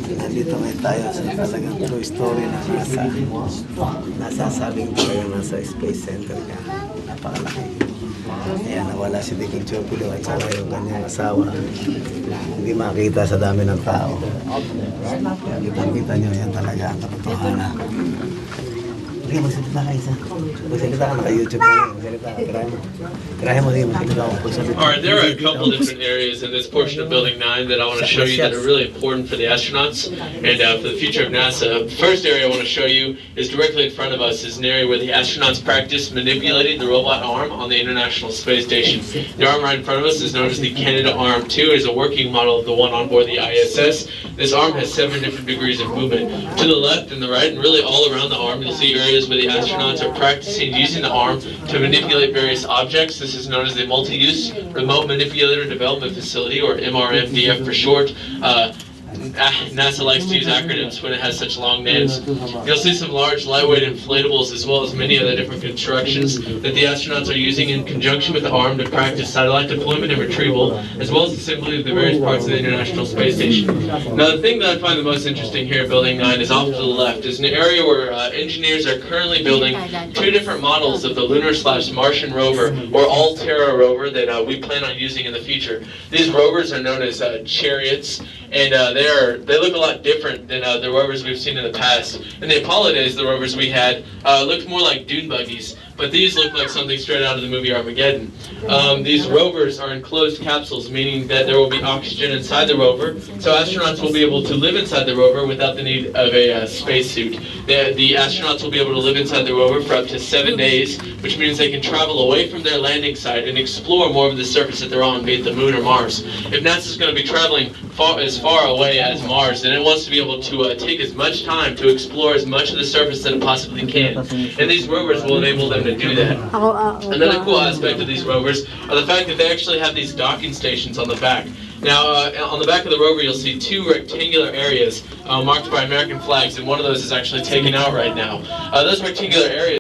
Nandito ngayon tayo sa talagang true story na nasasabing talaga nasa Space Center ka. Napakalaki. Ayan, nawala si Diking Chopulo at saka yung kanyang asawa. Hindi makita sa dami ng tao. Kaya kitang-kita nyo, yan talaga ang katotohanan. Sige, magsalita ka isa. Magsalita ka, naka-YouTube ka rin. Magsalita ka, tirahin mo din, magsalita ka. Alright, there are a couple different areas in this portion of Building 9 that I want to show you that are really important for the astronauts and for the future of NASA. The first area I want to show you is directly in front of us, is an area where the astronauts practice manipulating the robot arm on the International Space Station. The arm right in front of us is known as the Canadarm2. It is a working model of the one on board the ISS. This arm has 7 different degrees of movement. To the left and the right, and really all around the arm, you'll see areas where the astronauts are practicing using the arm to manipulate various objects. This is known as the Multi-Use Remote Manipulator Development Facility, or MRMDF for short. NASA likes to use acronyms when it has such long names. You'll see some large, lightweight inflatables as well as many other different constructions that the astronauts are using in conjunction with the arm to practice satellite deployment and retrieval, as well as assembly of the various parts of the International Space Station. Now, the thing that I find the most interesting here at Building 9 is off to the left. Is an area where engineers are currently building 2 different models of the Lunar/Martian rover, or Altera rover, that we plan on using in the future. These rovers are known as chariots, and they look a lot different than the rovers we've seen in the past. In the Apollo days, the rovers we had looked more like dune buggies, but these look like something straight out of the movie Armageddon. These rovers are enclosed capsules, meaning that there will be oxygen inside the rover, so astronauts will be able to live inside the rover without the need of a spacesuit. The astronauts will be able to live inside the rover for up to 7 days, which means they can travel away from their landing site and explore more of the surface that they're on, be it the moon or Mars. If NASA's going to be traveling as far away as Mars, then it wants to be able to take as much time to explore as much of the surface that it possibly can. And these rovers will enable them to do that. Another cool aspect of these rovers are the fact that they actually have these docking stations on the back. Now, on the back of the rover, you'll see 2 rectangular areas marked by American flags, and one of those is actually taken out right now. Those rectangular areas